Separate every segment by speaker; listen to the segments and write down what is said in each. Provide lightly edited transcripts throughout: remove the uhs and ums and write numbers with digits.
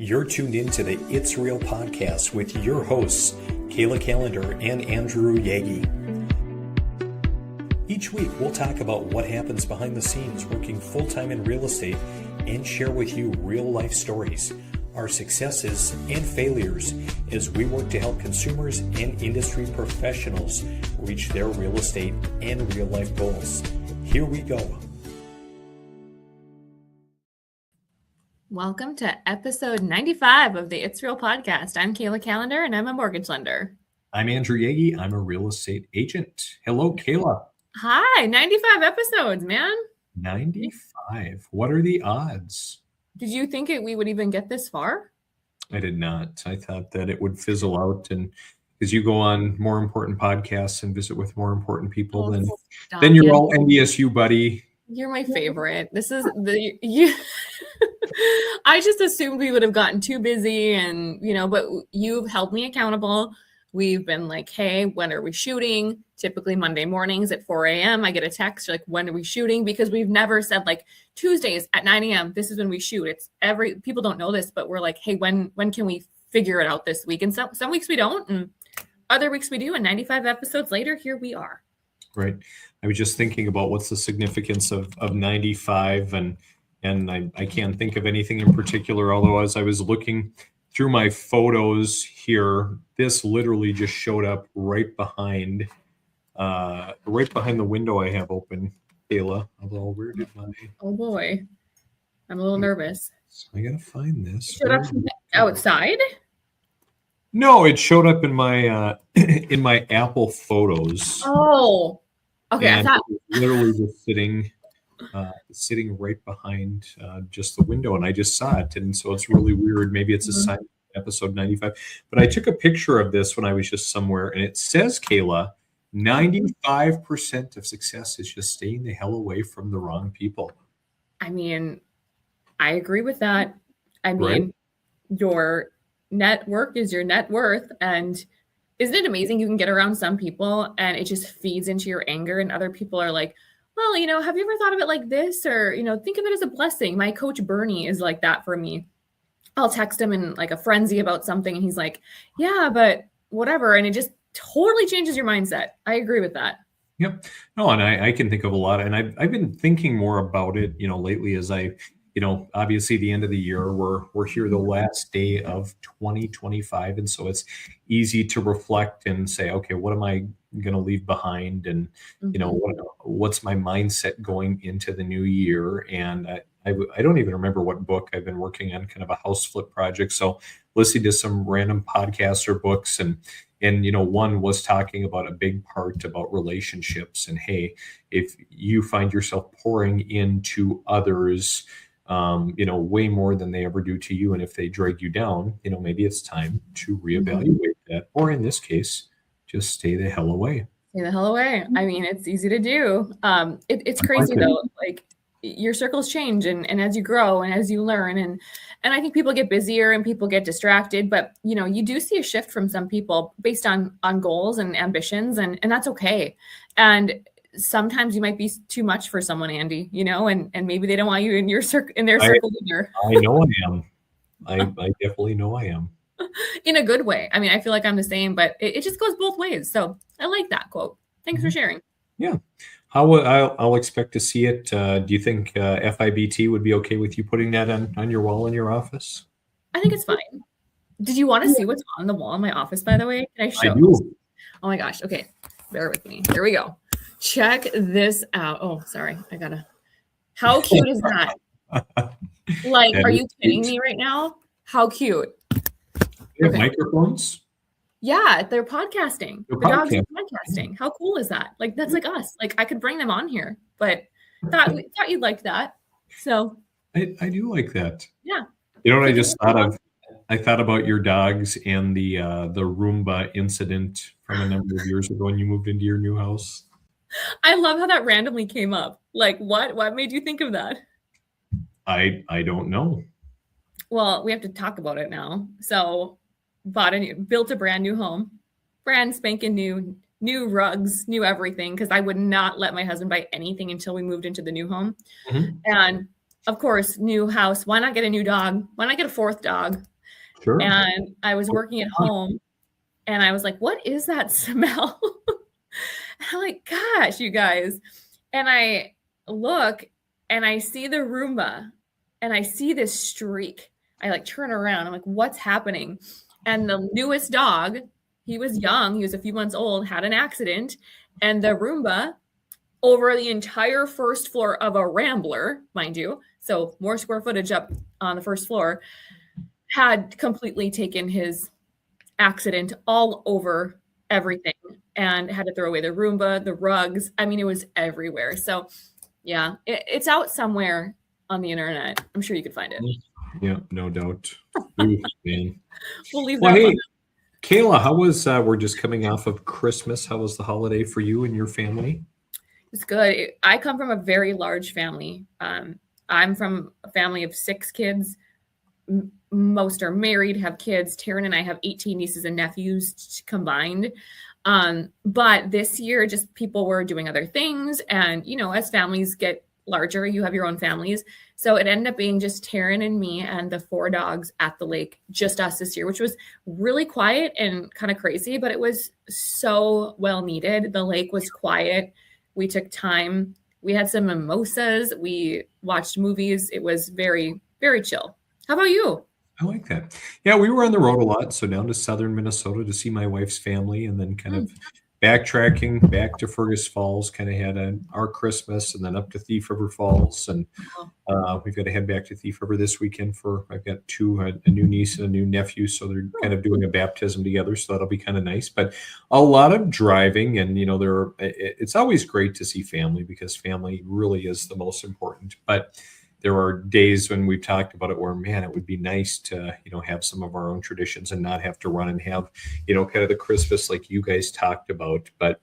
Speaker 1: You're tuned into the It's Real podcast with your hosts, Kayla, Kallander, and Andrew Yaggie. Each week, we'll talk about what happens behind the scenes working full-time in real estate and share with you real-life stories, our successes and failures as we work to help consumers and industry professionals reach their real estate and real-life goals. Here we go.
Speaker 2: Welcome to episode 95 of the It's Real podcast. I'm Kayla Kallander and I'm a mortgage lender.
Speaker 1: I'm Andrew Yaggie. I'm a real estate agent. Hello, Kayla.
Speaker 2: Hi, 95 episodes, man.
Speaker 1: 95. What are the odds?
Speaker 2: Did you think we would even get this far?
Speaker 1: I did not. I thought that it would fizzle out, and because you go on more important podcasts and visit with more important people, then you're all envious, you buddy.
Speaker 2: You're my favorite. This is you. I just assumed we would have gotten too busy and, but you've held me accountable. We've been like, hey, when are we shooting? Typically Monday mornings at 4 a.m. I get a text like, when are we shooting? Because we've never said like Tuesdays at 9 a.m. This is when we shoot. It's people don't know this, but we're like, hey, when can we figure it out this week? And some weeks we don't, and other weeks we do. And 95 episodes later, here we are.
Speaker 1: Right. I was just thinking about what's the significance of 95, and I can't think of anything in particular, although as I was looking through my photos here, this literally just showed up right behind the window I have open, Kayla. Although where did my...
Speaker 2: Oh boy, I'm a little nervous.
Speaker 1: I gotta find this.
Speaker 2: Showed up outside?
Speaker 1: No, it showed up in my in my Apple Photos.
Speaker 2: Oh, okay.
Speaker 1: And it was literally just sitting right behind just the window, and I just saw it, and so it's really weird. Maybe it's a sign of episode 95. But I took a picture of this when I was just somewhere, and it says, Kayla, 95% of success is just staying the hell away from the wrong people.
Speaker 2: I mean, I agree with that. I mean,
Speaker 1: right?
Speaker 2: Your network is your net worth, and isn't it amazing you can get around some people and it just feeds into your anger, and other people are like, well, have you ever thought of it like this? Or, think of it as a blessing. My coach Bernie is like that for me. I'll text him in like a frenzy about something, and he's like, yeah, but whatever. And it just totally changes your mindset. I agree with that.
Speaker 1: Yep. No, and I can think of a lot, and I've been thinking more about it, lately as obviously the end of the year, we're here the last day of 2025. And so it's easy to reflect and say, okay, what am I going to leave behind? And, what's my mindset going into the new year? And I don't even remember what book I've been working on, kind of a house flip project. So listening to some random podcasts or books, and one was talking about a big part about relationships. And hey, if you find yourself pouring into others, way more than they ever do to you, and if they drag you down, maybe it's time to reevaluate that, or in this case, just stay the hell away.
Speaker 2: Stay the hell away. I mean, it's easy to do. It's crazy though. Like your circles change, and as you grow and as you learn, and I think people get busier and people get distracted, but you do see a shift from some people based on goals and ambitions, and that's okay. And sometimes you might be too much for someone, Andy, and maybe they don't want you in their circle either.
Speaker 1: I know I am. I definitely know I am.
Speaker 2: In a good way. I mean, I feel like I'm the same, but it just goes both ways. So I like that quote. Thanks for sharing.
Speaker 1: Yeah. I'll expect to see it. Do you think FIBT would be okay with you putting that on your wall in your office?
Speaker 2: I think it's fine. Did you want to see what's on the wall in my office, by the way? Can I show?
Speaker 1: I do.
Speaker 2: Oh my gosh. Okay. Bear with me. Here we go. Check this out. Oh, sorry. How cute is that? Like, are you kidding me right now? How cute.
Speaker 1: They have microphones?
Speaker 2: Yeah, they're podcasting. The dogs are podcasting. How cool is that? Like, that's like us. Like, I could bring them on here, but thought you'd like that. So
Speaker 1: I do like that.
Speaker 2: Yeah.
Speaker 1: You know what I just thought of? I thought about your dogs and the Roomba incident from a number of years ago when you moved into your new house.
Speaker 2: I love how that randomly came up. Like, what made you think of that?
Speaker 1: I don't know.
Speaker 2: Well, we have to talk about it now. So built a brand new home, brand spanking new rugs, new everything. Cause I would not let my husband buy anything until we moved into the new home. Mm-hmm. And of course, new house. Why not get a new dog? Why not get a fourth dog?
Speaker 1: Sure.
Speaker 2: And I was working at home and I was like, what is that smell? And I'm like, gosh, you guys. And I look and I see the Roomba and I see this streak. I like turn around. I'm like, what's happening? And the newest dog, he was young, he was a few months old, had an accident. And the Roomba over the entire first floor of a Rambler, mind you, so more square footage up on the first floor, had completely taken his accident all over everything and had to throw away the Roomba, the rugs. I mean, it was everywhere. So yeah, it's out somewhere on the internet. I'm sure you could find it.
Speaker 1: Yeah, no doubt. Ooh, man.
Speaker 2: We'll leave
Speaker 1: Well,
Speaker 2: that
Speaker 1: hey,
Speaker 2: one.
Speaker 1: Kayla, how was, we're just coming off of Christmas. How was the holiday for you and your family?
Speaker 2: It's good. I come from a very large family. I'm from a family of 6 kids. Most are married, have kids. Taryn and I have 18 nieces and nephews combined. But this year, just people were doing other things. And, you know, as families get larger, you have your own families. So it ended up being just Taryn and me and the 4 dogs at the lake, just us this year, which was really quiet and kind of crazy, but it was so well needed. The lake was quiet. We took time. We had some mimosas. We watched movies. It was very, very chill. How about you?
Speaker 1: I like that. Yeah, we were on the road a lot. So down to southern Minnesota to see my wife's family and then kind of backtracking back to Fergus Falls, kind of had our Christmas and then up to Thief River Falls. And we've got to head back to Thief River this weekend I've got 2, a new niece and a new nephew. So they're kind of doing a baptism together. So that'll be kind of nice, but a lot of driving and, you know, it's always great to see family because family really is the most important, but there are days when we've talked about it where, man, it would be nice to, you know, have some of our own traditions and not have to run and have, you know, kind of the Christmas like you guys talked about. But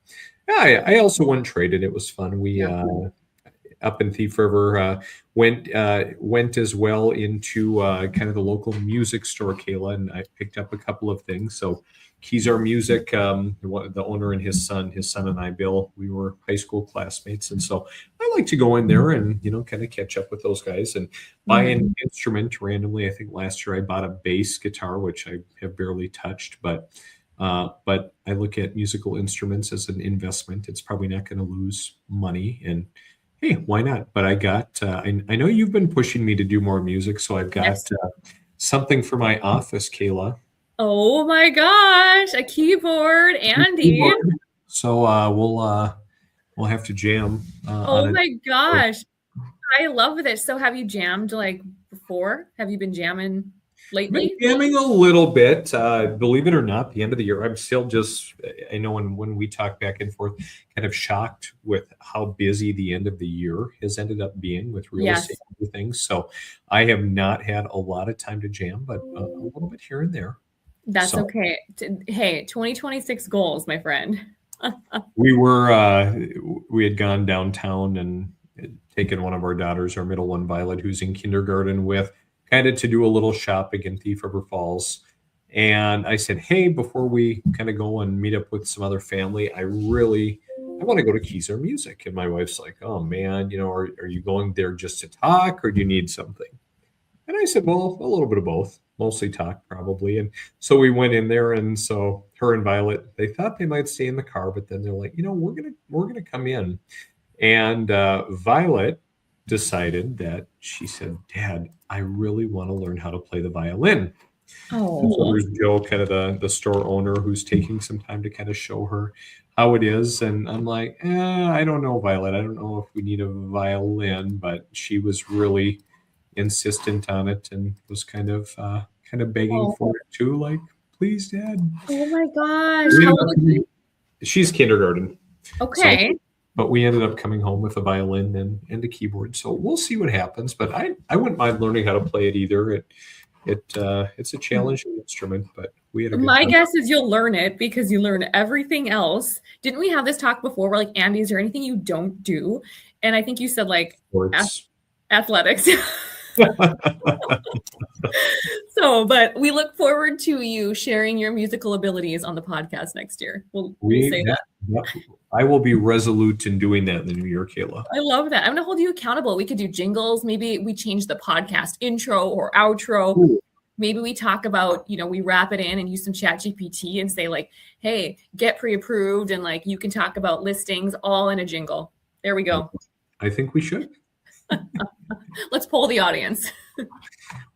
Speaker 1: yeah, I also went traded. It was fun. We up in Thief River went as well into kind of the local music store, Kayla, and I picked up a couple of things. So Keysar Music, the owner and his son and I, Bill, we were high school classmates. And so I like to go in there and, you know, kind of catch up with those guys and buy an instrument randomly. I think last year I bought a bass guitar, which I have barely touched, but I look at musical instruments as an investment. It's probably not going to lose money. And hey, why not? But I got, I know you've been pushing me to do more music. So I've got something for my office, Kayla.
Speaker 2: Oh my gosh, a keyboard, Andy.
Speaker 1: So we'll have to jam.
Speaker 2: Oh my gosh. I love this. So have you jammed like before? Have you been jamming lately?
Speaker 1: Been jamming a little bit. Believe it or not, the end of the year, I'm still just, I know when we talk back and forth, kind of shocked with how busy the end of the year has ended up being with real estate and other things. So I have not had a lot of time to jam, but a little bit here and there.
Speaker 2: That's okay. Hey, 2026 goals, my friend.
Speaker 1: We had gone downtown and taken one of our daughters, our middle one, Violet, who's in kindergarten, with kind of to do a little shopping in Thief River Falls. And I said, hey, before we kind of go and meet up with some other family, I want to go to Keysar Music. And my wife's like, oh man, you know, are you going there just to talk or do you need something? And I said, well, a little bit of both, mostly talk probably. And so we went in there, and so her and Violet, they thought they might stay in the car, but then they're like, you know, we're gonna come in. And Violet decided that she said, Dad, I really want to learn how to play the violin. And so there's Joe, kind of the store owner, who's taking some time to kind of show her how it is. And I'm like, I don't know, Violet. I don't know if we need a violin, but she was really insistent on it and was kind of begging for it too, like, please, Dad.
Speaker 2: Oh my gosh. How old is she?
Speaker 1: She's kindergarten.
Speaker 2: Okay.
Speaker 1: So, but we ended up coming home with a violin and a keyboard. So we'll see what happens. But I wouldn't mind learning how to play it either. It's a challenging instrument, but we had a good time.
Speaker 2: Guess is you'll learn it because you learn everything else. Didn't we have this talk before? We're like, Andy, is there anything you don't do? And I think you said like athletics. So, but we look forward to you sharing your musical abilities on the podcast next year. We'll say that.
Speaker 1: I will be resolute in doing that in the new year, Kayla.
Speaker 2: I love that. I'm going to hold you accountable. We could do jingles. Maybe we change the podcast intro or outro.
Speaker 1: Ooh.
Speaker 2: Maybe we talk about, we wrap it in and use some chat GPT and say like, hey, get pre-approved. And like, you can talk about listings all in a jingle. There we go.
Speaker 1: I think we should.
Speaker 2: Let's poll the audience.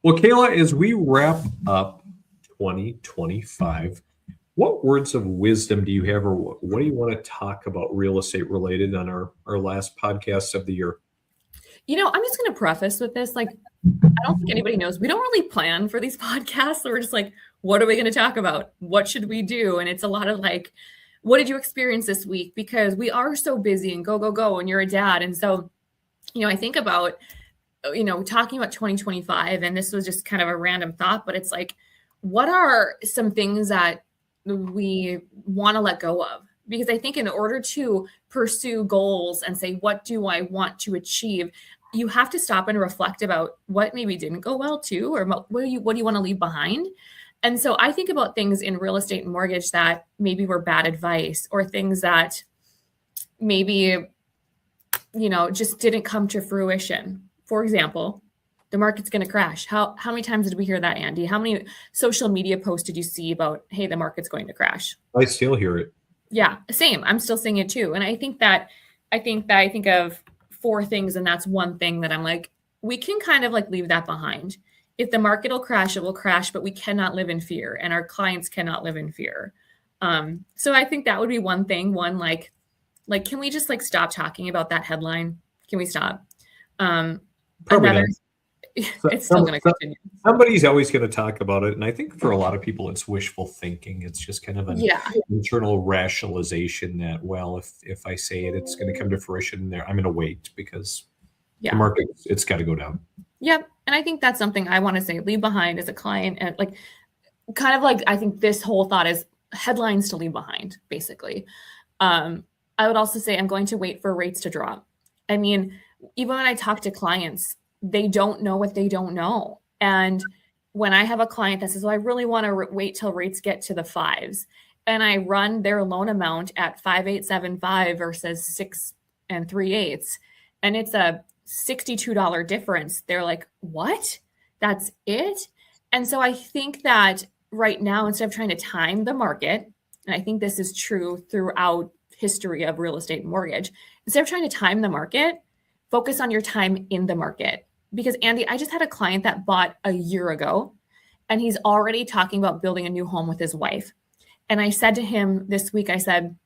Speaker 1: Well, Kayla, as we wrap up 2025, what words of wisdom do you have, or what do you want to talk about real estate related on our last podcast of the year?
Speaker 2: I'm just going to preface with this. Like, I don't think anybody knows. We don't really plan for these podcasts. So we're just like, what are we going to talk about? What should we do? And it's a lot of like, what did you experience this week? Because we are so busy and go, go, go, and you're a dad. And so, I think about, talking about 2025, and this was just kind of a random thought, but it's like, what are some things that we want to let go of? Because I think in order to pursue goals and say, what do I want to achieve? You have to stop and reflect about what maybe didn't go well too, or what do you want to leave behind? And so I think about things in real estate and mortgage that maybe were bad advice, or things that maybe, just didn't come to fruition. For example, the market's going to crash. How many times did we hear that, Andy? How many social media posts did you see about, hey, the market's going to crash?
Speaker 1: I still hear it.
Speaker 2: Yeah, same. I'm still seeing it too. And I think of 4 things, and that's one thing that I'm like, we can kind of like leave that behind. If the market will crash, it will crash, but we cannot live in fear, and our clients cannot live in fear. So I think that would be one thing. One, like, can we just like stop talking about that headline? Can we stop? Another, it's still going to continue.
Speaker 1: Somebody's always going to talk about it. And I think for a lot of people, it's wishful thinking. It's just kind of an internal rationalization that, well, if I say it, it's going to come to fruition there. I'm going to wait because the market, it's got to go down.
Speaker 2: Yep. And I think that's something I want to say, leave behind as a client. And like, kind of like, I think this whole thought is headlines to leave behind, basically. I would also say I'm going to wait for rates to drop. I mean, even when I talk to clients, they don't know what they don't know. And when I have a client that says, well, I really want to wait till rates get to the 5s, and I run their loan amount at 5.875 versus 6 3/8, and it's a $62 difference, they're like, what? That's it? And so I think that right now, instead of trying to time the market, and I think this is true throughout history of real estate and mortgage, instead of trying to time the market, focus on your time in the market. Because Andy, I just had a client that bought a year ago, and he's already talking about building a new home with his wife. And I said to him this week, I said,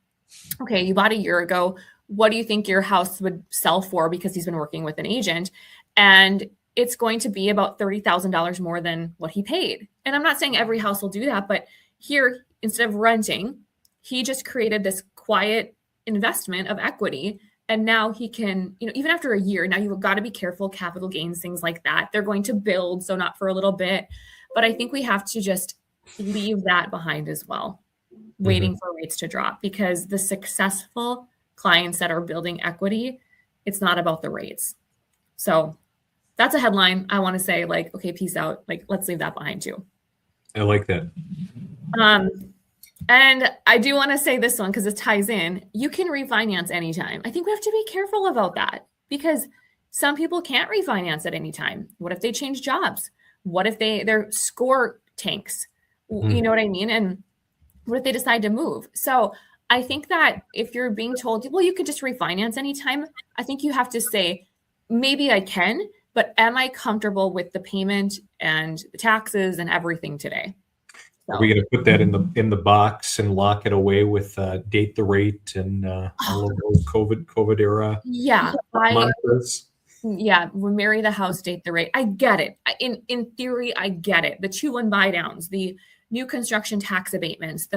Speaker 2: okay, you bought a year ago. What do you think your house would sell for? Because he's been working with an agent, and it's going to be about $30,000 more than what he paid. And I'm not saying every house will do that, but here, instead of renting, he just created this quiet investment of equity. And now he can, even after a year, now you've got to be careful, capital gains, things like that. They're going to build, so not for a little bit. But I think we have to just leave that behind as well, waiting for rates to drop, because the successful clients that are building equity, it's not about the rates. So that's a headline. I want to say like, okay, peace out. Like, let's leave that behind too.
Speaker 1: I like that.
Speaker 2: And I do want to say this one because it ties in. You can refinance anytime. I think we have to be careful about that, because some people can't refinance at any time. What if they change jobs? What if their score tanks? You know what I mean? And what if they decide to move? So I think that if you're being told, well, you could just refinance anytime, I think you have to say, maybe I can, but am I comfortable with the payment and the taxes and everything today?
Speaker 1: So. Are we going to put that in the box and lock it away with date the rate and all of those COVID era?
Speaker 2: Yeah, we marry the house, date the rate. I get it. In theory, I get it. The 2-1 buy downs, the new construction tax abatements,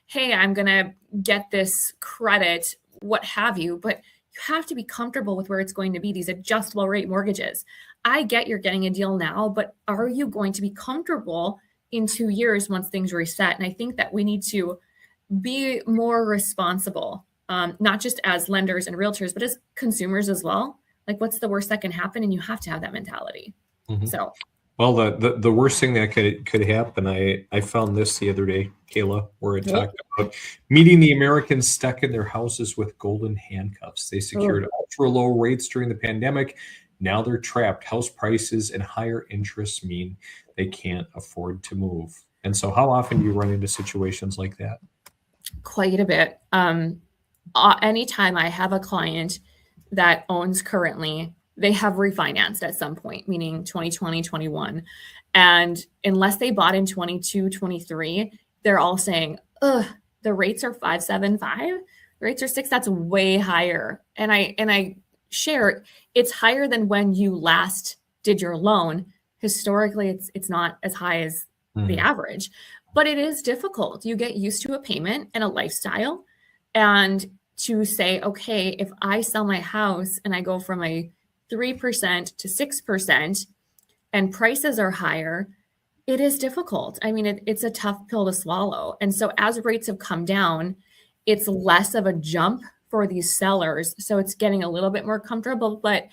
Speaker 2: hey, I'm going to get this credit, what have you. But you have to be comfortable with where it's going to be. These adjustable rate mortgages. I get you're getting a deal now, but are you going to be comfortable in 2 years once things reset? And I think that we need to be more responsible, not just as lenders and realtors, but as consumers as well. Like, what's the worst that can happen? And you have to have that mentality. So
Speaker 1: Well, the worst thing that could happen, I found this the other day, Kayla, where it
Speaker 2: Oh,
Speaker 1: talked about meeting the Americans stuck in their houses with golden handcuffs. They
Speaker 2: oh.
Speaker 1: secured ultra low rates during the pandemic. Now they're trapped. House prices and higher interests mean they can't afford to move. And so, how often do you run into situations like that?
Speaker 2: Quite a bit. Anytime I have a client that owns currently, they have refinanced at some point, meaning 2020, 21. And unless they bought in 22, 23, they're all saying, ugh, the rates are 5.75, the rates are 6. That's way higher. And I share it's higher than when you last did your loan. Historically, it's not as high as the
Speaker 1: Mhm.
Speaker 2: average, but it is difficult. You get used to a payment and a lifestyle. And to say, okay, if I sell my house and I go from a 3% to 6% and prices are higher, it is difficult. I mean, it's a tough pill to swallow. And so as rates have come down, it's less of a jump for these sellers. So it's getting a little bit more comfortable. But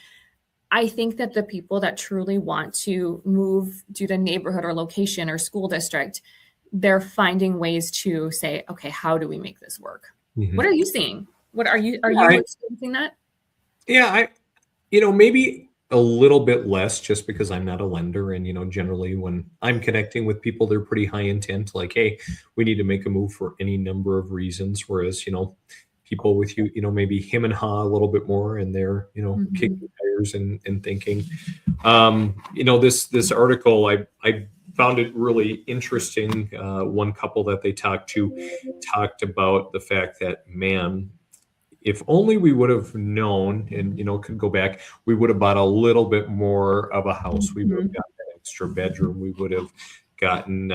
Speaker 2: I think that the people that truly want to move due to neighborhood or location or school district, they're finding ways to say, okay, how do we make this work? What
Speaker 1: Mhm.
Speaker 2: are you seeing? What are
Speaker 1: Yeah,
Speaker 2: you experiencing that?
Speaker 1: I maybe a little bit less just because I'm not a lender. And, generally when I'm connecting with people, they're pretty high intent, like, hey, we need to make a move for any number of reasons. Whereas, people with you, maybe him and ha a little bit more and they're, kicking
Speaker 2: Mhm.
Speaker 1: tires and thinking. This article, I found it really interesting. One couple that they talked to talked about the fact that, man, if only we would have known and could go back, we would have bought a little bit more of a house. We would have
Speaker 2: Mhm.
Speaker 1: gotten an extra bedroom. We would have gotten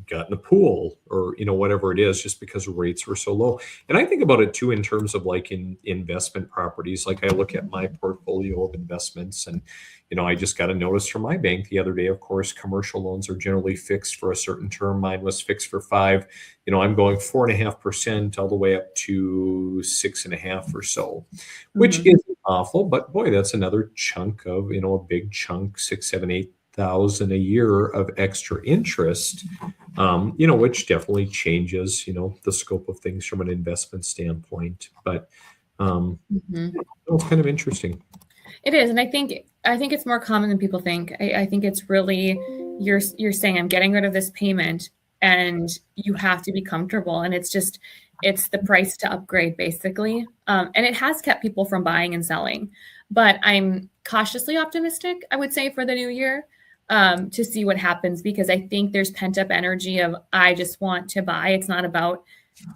Speaker 1: gotten a pool, or whatever it is, just because rates were so low. And I think about it too in terms of like in investment properties. Like, I look at my portfolio of investments, and I just got a notice from my bank the other day. Of course, commercial loans are generally fixed for a certain term. Mine was fixed for 5. I'm going 4.5% all the way up to 6.5 or so, which
Speaker 2: Mhm.
Speaker 1: isn't awful, but boy, that's another chunk of, a big chunk, 6, 7, 8,000 a year of extra interest, which definitely changes, the scope of things from an investment standpoint. But
Speaker 2: Mhm.
Speaker 1: it's kind of interesting.
Speaker 2: It is, and I think it's more common than people think. I think it's really you're saying I'm getting rid of this payment, and you have to be comfortable, and it's the price to upgrade basically, and it has kept people from buying and selling. But I'm cautiously optimistic, I would say, for the new year, to see what happens because I think there's pent up energy of I just want to buy. It's not about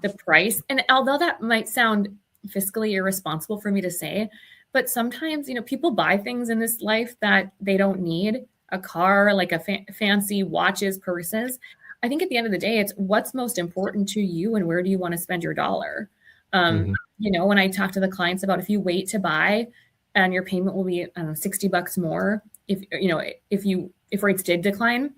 Speaker 2: the price, and although that might sound fiscally irresponsible for me to say, but sometimes, people buy things in this life that they don't need a car, like a fancy watches, purses. I think at the end of the day, it's what's most important to you and where do you want to spend your dollar.
Speaker 1: Mhm.
Speaker 2: When I talk to the clients about if you wait to buy and your payment will be, I don't know, $60 more, if rates did decline,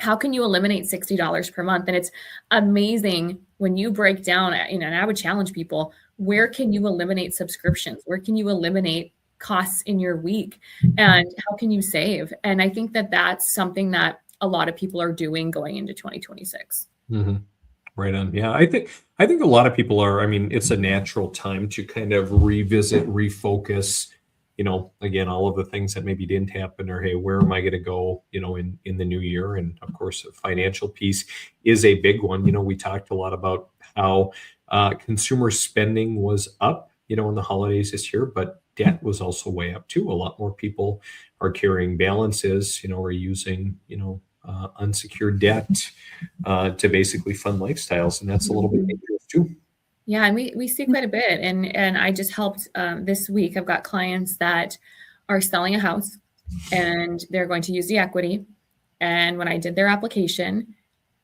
Speaker 2: how can you eliminate $60 per month? And it's amazing when you break down, and I would challenge people, where can you eliminate subscriptions? Where can you eliminate costs in your week? And how can you save? And I think that that's something that a lot of people are doing going into 2026.
Speaker 1: Mhm. Right on. Yeah, I think a lot of people are. I mean, it's a natural time to kind of revisit, refocus. Again, all of the things that maybe didn't happen, or hey, where am I going to go? In the new year, and of course, the financial piece is a big one. We talked a lot about how consumer spending was up, in the holidays this year, but debt was also way up too. A lot more people are carrying balances, are using, unsecured debt to basically fund lifestyles, and that's a little bit
Speaker 2: Mhm.
Speaker 1: dangerous too.
Speaker 2: Yeah, and we see quite a bit, and I just helped this week. I've got clients that are selling a house, and they're going to use the equity. And when I did their application,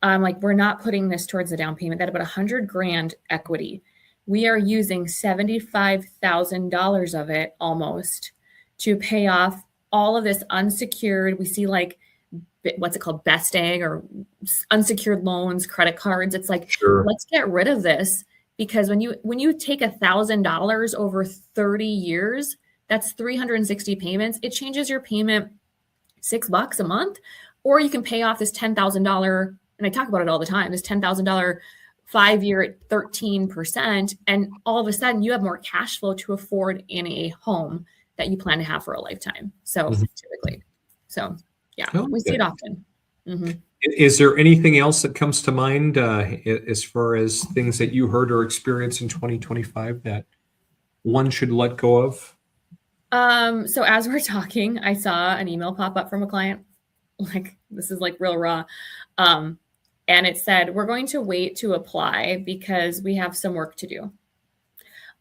Speaker 2: I'm like, we're not putting this towards the down payment. That about 100 grand equity. We are using $75,000 of it almost to pay off all of this unsecured. We see like what's it called, best egg or unsecured loans, credit cards. It's like,
Speaker 1: Sure.
Speaker 2: let's get rid of this because when you take $1,000 over 30 years, that's 360 payments. It changes your payment $6 a month, or you can pay off this $10,000, and I talk about it all the time, this $10,000 5-year at 13%, and all of a sudden you have more cash flow to afford in a home that you plan to have for a lifetime. So typically, yeah, we see it often.
Speaker 1: Is there anything else that comes to mind as far as things that you heard or experienced in 2025 that one should let go of?
Speaker 2: So as we're talking, I saw an email pop up from a client. Like, this is like real raw. And it said, we're going to wait to apply because we have some work to do.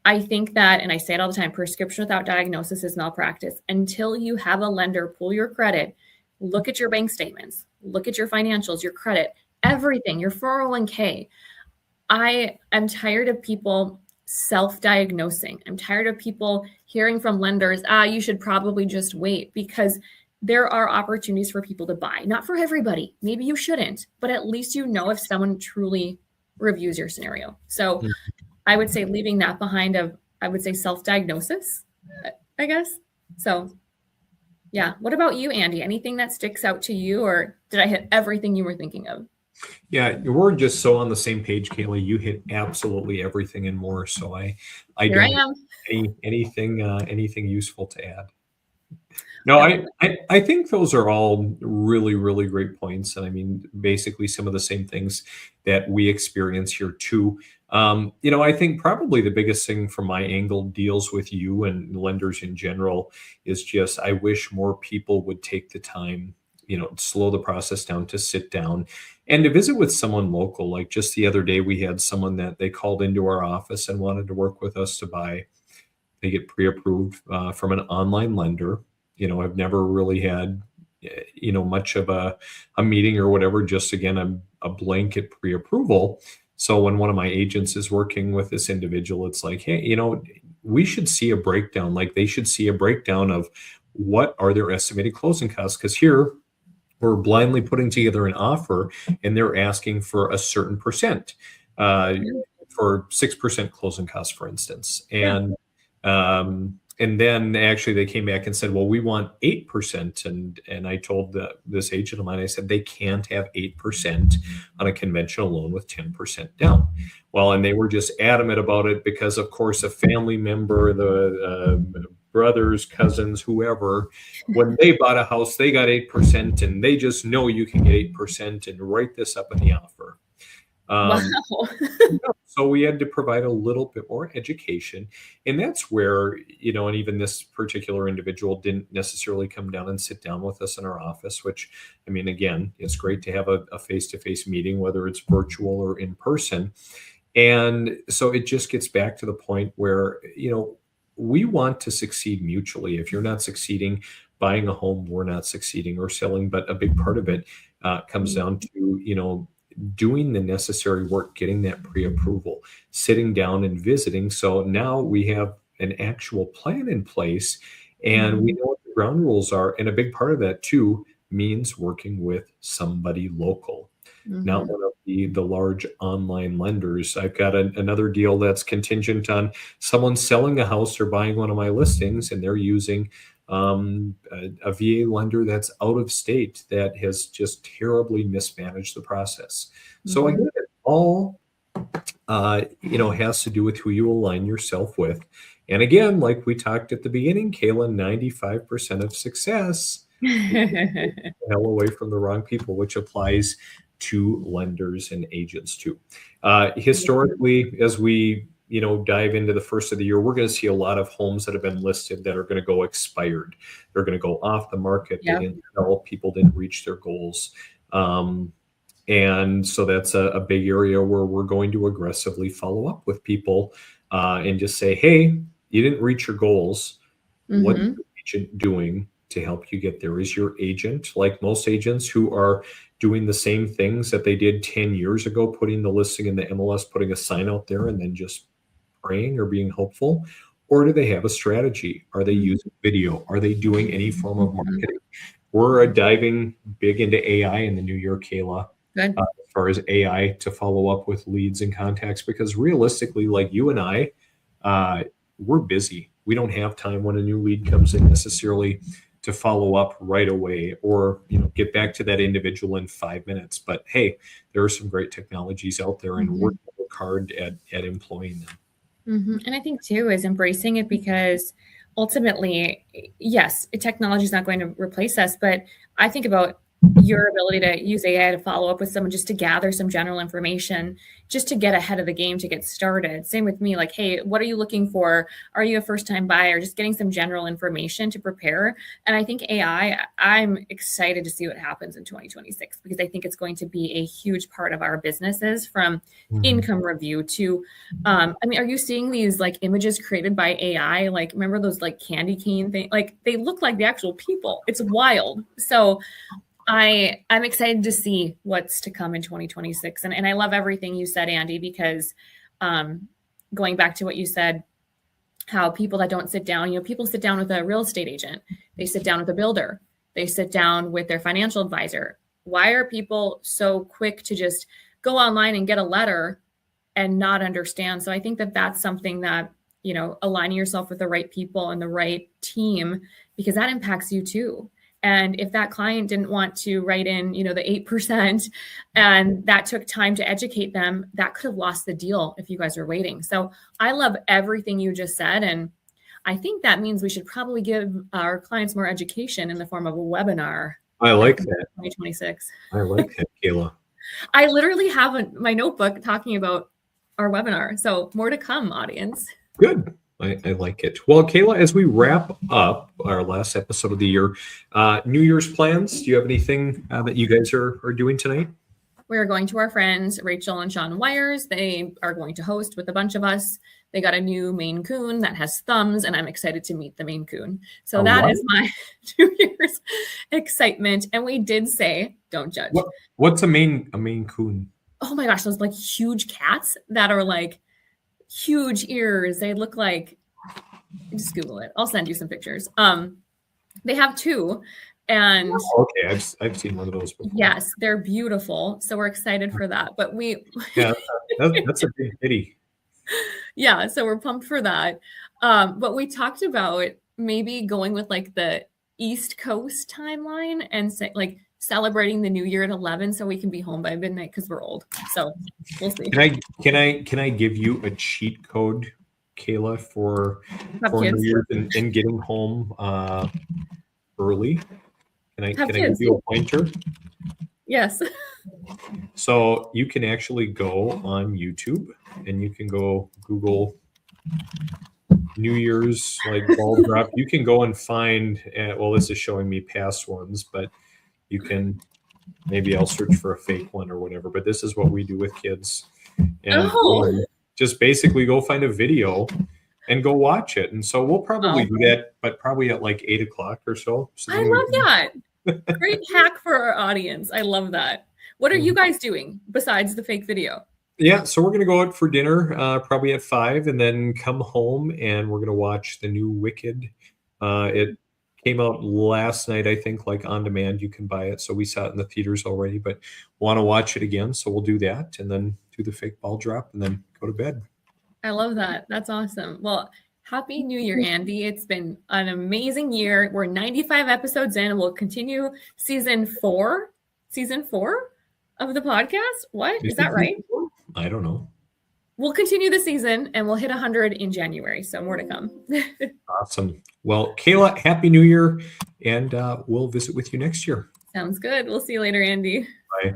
Speaker 2: I think that, and I say it all the time, prescription without diagnosis is malpractice. Until you have a lender pull your credit, look at your bank statements, look at your financials, your credit, everything, your 401k. I am tired of people self-diagnosing. I'm tired of people hearing from lenders, you should probably just wait, because there are opportunities for people to buy. Not for everybody. Maybe you shouldn't, but at least you know if someone truly reviews your scenario. So I would say leaving that behind I would say self-diagnosis, I guess. So yeah. What about you, Andy? Anything that sticks out to you, or did I hit everything you were thinking of?
Speaker 1: Yeah, we're just so on the same page, Kayla. You hit absolutely everything and more. So I
Speaker 2: Here
Speaker 1: don't
Speaker 2: I am.
Speaker 1: have anything useful to add. No, I think those are all really, really great points. And I mean, basically some of the same things that we experience here too. I think probably the biggest thing from my angle deals with you and lenders in general is just, I wish more people would take the time, slow the process down to sit down and to visit with someone local. Like just the other day, we had someone that they called into our office and wanted to work with us to buy. They get pre-approved from an online lender. I've never really had, much of a meeting or whatever, just again, a blanket pre-approval. So when one of my agents is working with this individual, it's like, hey, we should see a breakdown. Like they should see a breakdown of what are their estimated closing costs. Because here we're blindly putting together an offer and they're asking for a certain percent for 6% closing costs, for instance. And then actually they came back and said, well, we want 8%. And I told this agent of mine, I said, they can't have 8% on a conventional loan with 10% down. Well, and they were just adamant about it because, of course, a family member, the brothers, cousins, whoever, when they bought a house, they got 8%, and they just know you can get 8% and write this up in the offer.
Speaker 2: Wow.
Speaker 1: So we had to provide a little bit more education. And that's where, and even this particular individual didn't necessarily come down and sit down with us in our office, which, I mean, again, it's great to have a face-to-face meeting, whether it's virtual or in person. And so it just gets back to the point where, we want to succeed mutually. If you're not succeeding buying a home, we're not succeeding or selling. But a big part of it comes down to, doing the necessary work, getting that pre-approval, sitting down and visiting. So now we have an actual plan in place and we know what the ground rules are. And a big part of that too means working with somebody local, not one of the large online lenders. I've got another deal that's contingent on someone selling a house or buying one of my listings, and they're using a VA lender that's out of state that has just terribly mismanaged the process. So again, it all has to do with who you align yourself with. And again, like we talked at the beginning, Kayla, 95% of success hell away from the wrong people, which applies to lenders and agents too. Historically, as we dive into the first of the year, we're going to see a lot of homes that have been listed that are going to go expired. They're going to go off the market. They didn't sell. People didn't reach their goals. And so that's a big area where we're going to aggressively follow up with people and just say, hey, you didn't reach your goals. What is your agent doing to help you get there? Is your agent, like most agents who are doing the same things that they did 10 years ago, putting the listing in the MLS, putting a sign out there and then just praying or being hopeful? Or do they have a strategy? Are they using video? Are they doing any form of marketing? We're diving big into AI in the new year, Kayla, as far as AI to follow up with leads and contacts, because realistically, like you and I, we're busy. We don't have time when a new lead comes in necessarily to follow up right away, or get back to that individual in 5 minutes. But hey, there are some great technologies out there, and we're going to work hard at employing them.
Speaker 2: And I think too is embracing it, because ultimately, yes, technology is not going to replace us, but I think about your ability to use AI to follow up with someone, just to gather some general information, just to get ahead of the game, to get started. Same with me, like, hey, what are you looking for? Are you a first-time buyer? Just getting some general information to prepare. And I think AI, I'm excited to see what happens in 2026, because I think it's going to be a huge part of our businesses, from income review to, I mean, are you seeing these like images created by AI? Like, remember those like candy cane thing? Like, they look like the actual people. It's wild. So I'm excited to see what's to come in 2026. And I love everything you said, Andy, because going back to what you said, how people that don't sit down, people sit down with a real estate agent, they sit down with a builder, they sit down with their financial advisor. Why are people so quick to just go online and get a letter and not understand? So I think that that's something that, aligning yourself with the right people and the right team, because that impacts you too. And if that client didn't want to write in, the 8%, and that took time to educate them, that could have lost the deal if you guys were waiting. So I love everything you just said. And I think that means we should probably give our clients more education in the form of a webinar.
Speaker 1: I like that.
Speaker 2: 2026.
Speaker 1: I like that, Kayla.
Speaker 2: I literally have my notebook talking about our webinar. So more to come, audience.
Speaker 1: Good. I like it. Well, Kayla, as we wrap up our last episode of the year, New Year's plans, do you have anything that you guys are doing tonight?
Speaker 2: We're going to our friends, Rachel and Sean Wires. They are going to host with a bunch of us. They got a new Maine Coon that has thumbs, and I'm excited to meet the Maine Coon. So that is my New Year's excitement. And we did say, don't judge.
Speaker 1: What's a Maine Coon?
Speaker 2: Oh my gosh, those like huge cats that are like huge ears. They look like, just Google it. I'll send you some pictures. They have two, and
Speaker 1: okay, I've seen one of those before.
Speaker 2: Yes, they're beautiful. So we're excited for that. But
Speaker 1: that's a big pity.
Speaker 2: Yeah, so we're pumped for that. But we talked about maybe going with like the East Coast timeline and like celebrating the new year at 11, so we can be home by midnight, because we're old. So we'll see.
Speaker 1: Can I give you a cheat code, Kayla, for New Year's and getting home early? Can I give you a pointer?
Speaker 2: Yes.
Speaker 1: So you can actually go on YouTube, and you can go Google New Year's like ball drop. You can go and find, well, this is showing me past ones, but you can, maybe I'll search for a fake one or whatever, but this is what we do with kids. And just basically go find a video and go watch it. And so we'll probably do that, but probably at like 8 o'clock or so.
Speaker 2: I love that. Great hack for our audience. I love that. What are you guys doing besides the fake video?
Speaker 1: Yeah, so we're going to go out for dinner probably at 5, and then come home, and we're going to watch the new Wicked. It came out last night, I think, like on demand. You can buy it. So we saw it in the theaters already, but want to watch it again. So we'll do that, and then do the fake ball drop, and then go to bed.
Speaker 2: I love that. That's awesome. Well, Happy New Year, Andy. It's been an amazing year. We're 95 episodes in, and we'll continue season four of the podcast. What? Is that right?
Speaker 1: I don't know.
Speaker 2: We'll continue the season, and we'll hit 100 in January. So more to come.
Speaker 1: Awesome. Well, Kayla, Happy New Year, and we'll visit with you next year.
Speaker 2: Sounds good. We'll see you later, Andy.
Speaker 1: Bye.